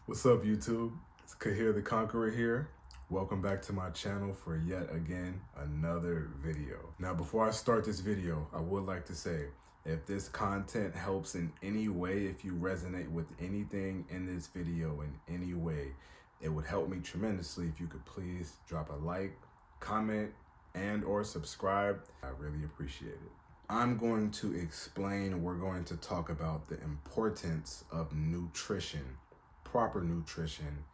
What's up, YouTube? It's QahirTheConqueror here. Welcome back to my channel for yet again another video. Now, before I start this video, I would like to say, if this content helps in any way, if you resonate with anything in this video in any way, it would help me tremendously if you could please drop a like, comment, and/or subscribe. I really appreciate it. I'm going to explain, we're going to talk about the importance of nutrition, proper nutrition,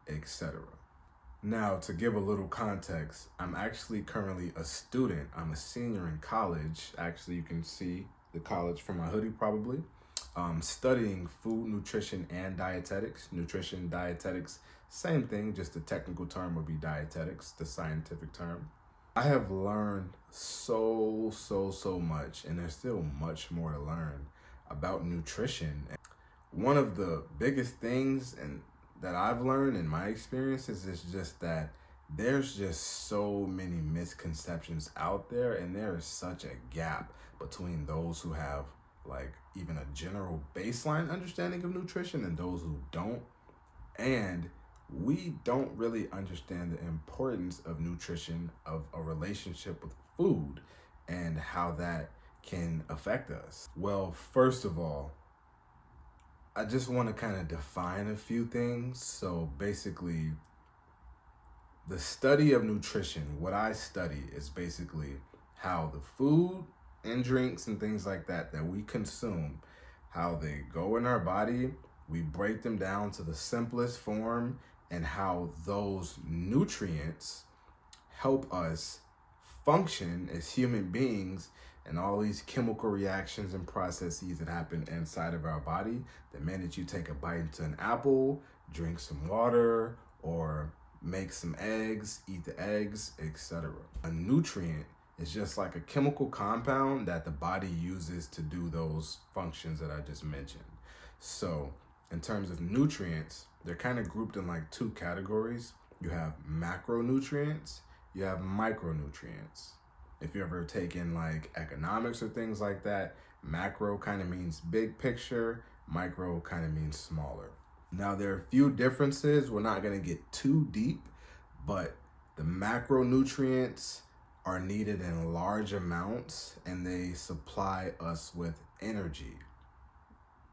etc. Now, to give a little context, I'm actually currently a student. I'm a senior in college. Actually, you can see the college from my hoodie probably. Studying food, nutrition, and dietetics. Nutrition, dietetics, same thing, just the technical term would be dietetics, the scientific term. I have learned so much, and there's still much more to learn about nutrition. One of the biggest things that I've learned in my experiences is just that there's just so many misconceptions out there, and there is such a gap between those who have like even a general baseline understanding of nutrition and those who don't. And we don't really understand the importance of nutrition, of a relationship with food, and how that can affect us. Well, first of all, I just want to kind of define a few things. So basically, the study of nutrition, what I study is basically how the food and drinks and things like that we consume, how they go in our body, we break them down to the simplest form, and how those nutrients help us function as human beings, and all these chemical reactions and processes that happen inside of our body. The minute you take a bite into an apple, drink some water, or make some eggs, eat the eggs, etc. A nutrient is just like a chemical compound that the body uses to do those functions that I just mentioned. So in terms of nutrients, they're kind of grouped in like two categories. You have macronutrients, you have micronutrients. If you ever taken like economics or things like that, macro kind of means big picture, micro kind of means smaller. Now, there are a few differences. We're not going to get too deep, but the macronutrients are needed in large amounts and they supply us with energy.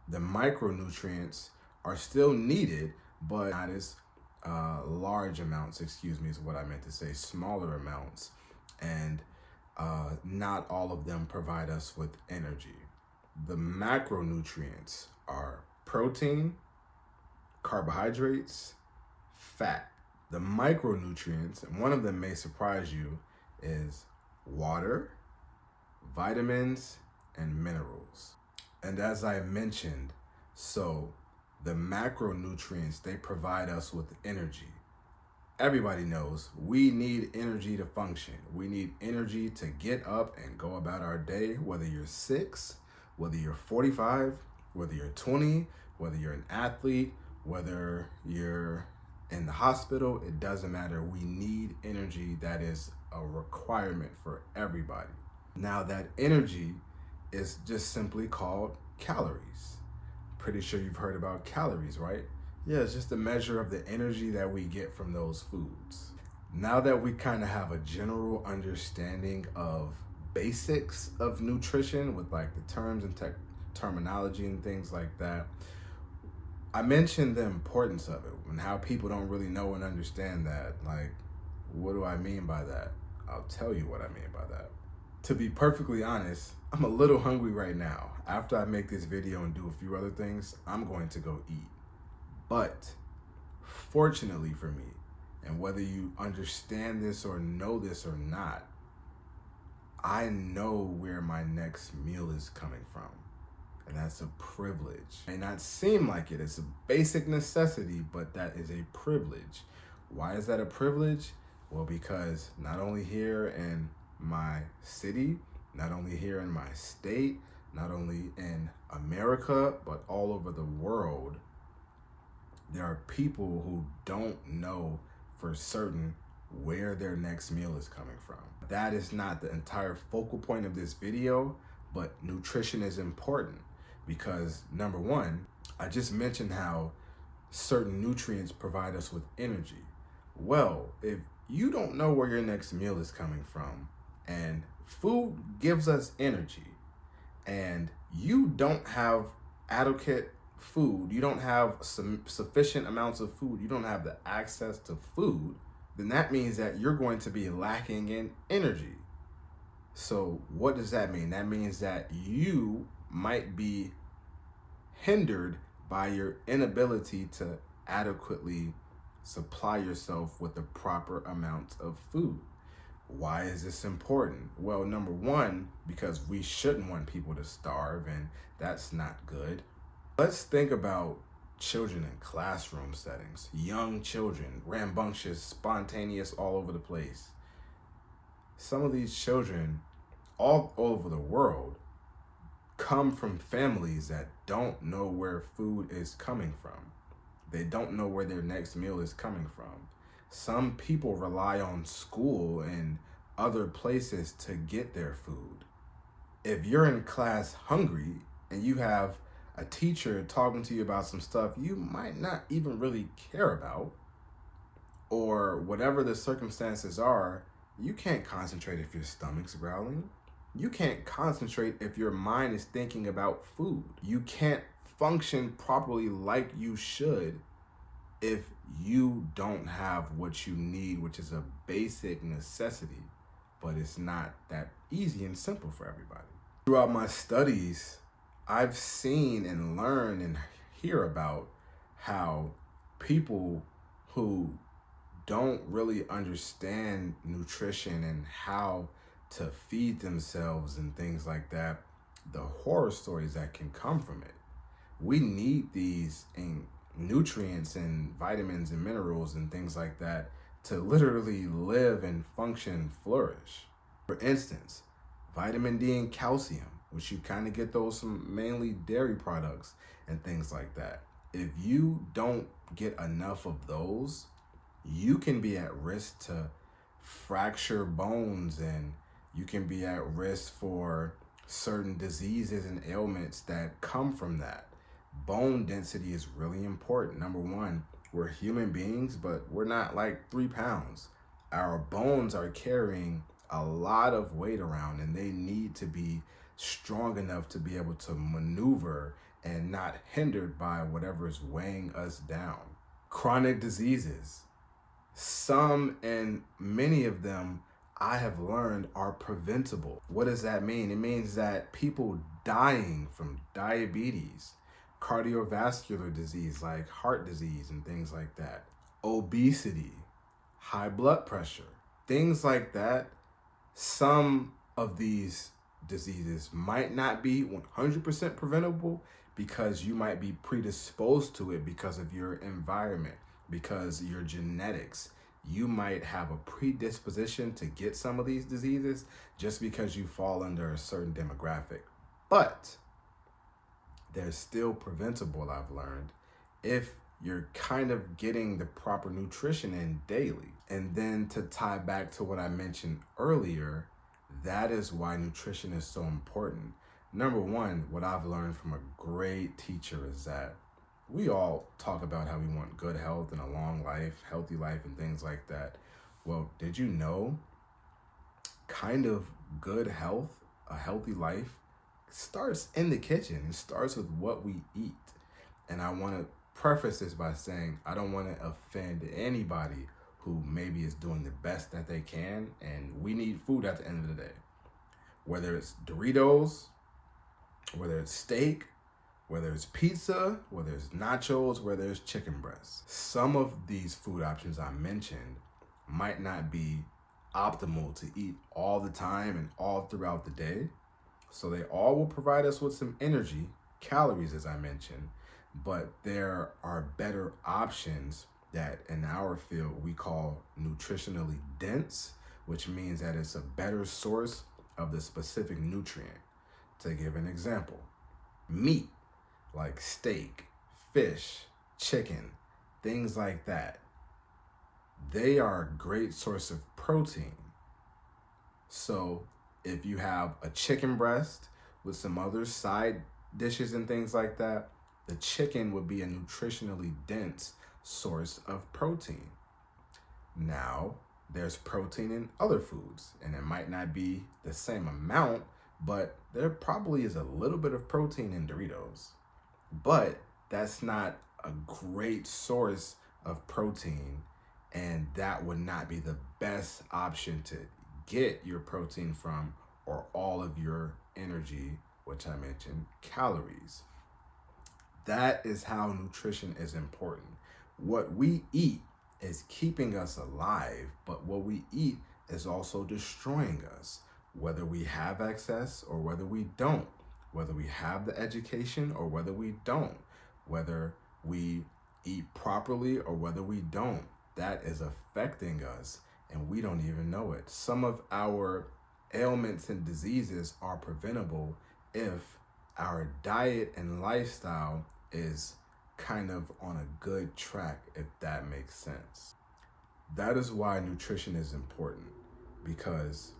The micronutrients are still needed, but not as large amounts, is what I meant to say, smaller amounts. And not all of them provide us with energy. The macronutrients are protein, carbohydrates, fat. The micronutrients, and one of them may surprise you, is water, vitamins, and minerals. And as I mentioned, so the macronutrients, they provide us with energy. Everybody knows we need energy to function. We need energy to get up and go about our day, whether you're 6, whether you're 45, whether you're 20, whether you're an athlete, whether you're in the hospital, it doesn't matter. We need energy. That is a requirement for everybody. Now, that energy is just simply called calories. Pretty sure you've heard about calories, right? Yeah, it's just a measure of the energy that we get from those foods. Now that we kind of have a general understanding of basics of nutrition with like the terms and terminology and things like that, I mentioned the importance of it and how people don't really know and understand that. Like, what do I mean by that? I'll tell you what I mean by that. To be perfectly honest, I'm a little hungry right now. After I make this video and do a few other things, I'm going to go eat. But fortunately for me, and whether you understand this or know this or not, I know where my next meal is coming from. And that's a privilege. It may not seem like it. It's a basic necessity, but that is a privilege. Why is that a privilege? Well, because not only here in my city, not only here in my state, not only in America, but all over the world, there are people who don't know for certain where their next meal is coming from. That is not the entire focal point of this video, but nutrition is important because, number one, I just mentioned how certain nutrients provide us with energy. Well, if you don't know where your next meal is coming from, and food gives us energy, and you don't have adequate food, you don't have some sufficient amounts of food, you don't have the access to food, then that means that you're going to be lacking in energy. So what does that mean? That means that you might be hindered by your inability to adequately supply yourself with the proper amount of food. Why is this important? Well, number one, because we shouldn't want people to starve, and that's not good. Let's think about children in classroom settings. Young children, rambunctious, spontaneous, all over the place. Some of these children all over the world come from families that don't know where food is coming from. They don't know where their next meal is coming from. Some people rely on school and other places to get their food. If you're in class hungry and you have a teacher talking to you about some stuff you might not even really care about, or whatever the circumstances are, you can't concentrate if your stomach's growling. You can't concentrate if your mind is thinking about food. You can't function properly like you should if you don't have what you need, which is a basic necessity, but it's not that easy and simple for everybody. Throughout my studies, I've seen and learned and hear about how people who don't really understand nutrition and how to feed themselves and things like that, the horror stories that can come from it. We need these nutrients and vitamins and minerals and things like that to literally live and function and flourish. For instance, vitamin D and calcium, which you kind of get those from mainly dairy products and things like that. If you don't get enough of those, you can be at risk to fracture bones, and you can be at risk for certain diseases and ailments that come from that. Bone density is really important. Number one, we're human beings, but we're not like 3 pounds. Our bones are carrying a lot of weight around, and they need to be strong enough to be able to maneuver and not hindered by whatever is weighing us down. Chronic diseases. Some and many of them I have learned are preventable. What does that mean? It means that people dying from diabetes, cardiovascular disease like heart disease and things like that, obesity, high blood pressure, things like that. Some of these diseases might not be 100% preventable because you might be predisposed to it because of your environment, because your genetics. You might have a predisposition to get some of these diseases just because you fall under a certain demographic. But they're still preventable, I've learned, if you're kind of getting the proper nutrition in daily. And then to tie back to what I mentioned earlier, that is why nutrition is so important. Number one, what I've learned from a great teacher is that we all talk about how we want good health and a long life, healthy life, and things like that. Well, did you know kind of good health, a healthy life, starts in the kitchen. It starts with what we eat. And I want to preface this by saying I don't want to offend anybody who maybe is doing the best that they can, and we need food at the end of the day. Whether it's Doritos, whether it's steak, whether it's pizza, whether it's nachos, whether it's chicken breasts. Some of these food options I mentioned might not be optimal to eat all the time and all throughout the day. So they all will provide us with some energy, calories as I mentioned, but there are better options that in our field we call nutritionally dense, which means that it's a better source of the specific nutrient. To give an example, meat like steak, fish, chicken, things like that, they are a great source of protein. So if you have a chicken breast with some other side dishes and things like that, the chicken would be a nutritionally dense source of protein. Now, there's protein in other foods, and it might not be the same amount, but there probably is a little bit of protein in Doritos. But that's not a great source of protein, and that would not be the best option to get your protein from, or all of your energy, which I mentioned, calories. That is how nutrition is important. What we eat is keeping us alive, but what we eat is also destroying us, whether we have access or whether we don't, whether we have the education or whether we don't, whether we eat properly or whether we don't. That is affecting us and we don't even know it. Some of our ailments and diseases are preventable if our diet and lifestyle is kind of on a good track, if that makes sense. That is why nutrition is important, because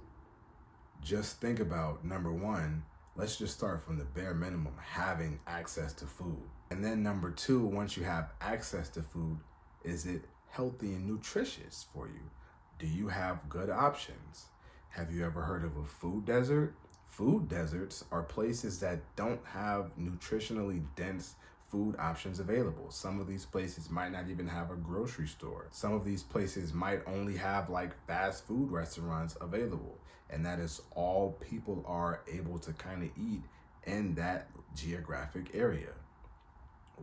just think about, number one, let's just start from the bare minimum, having access to food. And then number two, once you have access to food, is it healthy and nutritious for you? Do you have good options? Have you ever heard of a food desert? Food deserts are places that don't have nutritionally dense food options available. Some of these places might not even have a grocery store. Some of these places might only have like fast food restaurants available. And that is all people are able to kind of eat in that geographic area.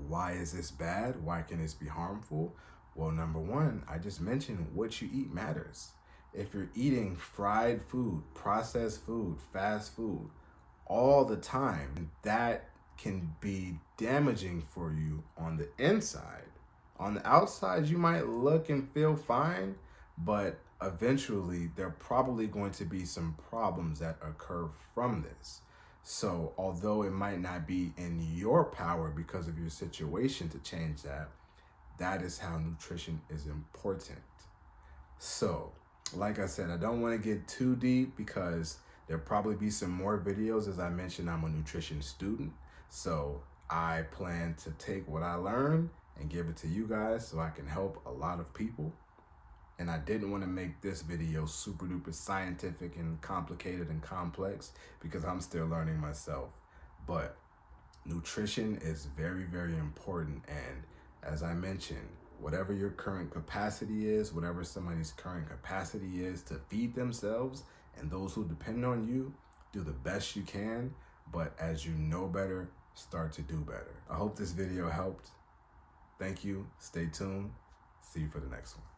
Why is this bad? Why can this be harmful? Well, number one, I just mentioned what you eat matters. If you're eating fried food, processed food, fast food all the time, that can be damaging for you on the inside. On the outside, you might look and feel fine, but eventually there are probably going to be some problems that occur from this. So although it might not be in your power because of your situation to change that, that is how nutrition is important. So, like I said, I don't want to get too deep because there'll probably be some more videos. As I mentioned, I'm a nutrition student. So I plan to take what I learned and give it to you guys so I can help a lot of people. And I didn't want to make this video super duper scientific and complicated and complex because I'm still learning myself. But nutrition is very, very important. And as I mentioned, whatever your current capacity is, whatever somebody's current capacity is to feed themselves and those who depend on you, do the best you can. But as you know better, start to do better. I hope this video helped. Thank you. Stay tuned. See you for the next one.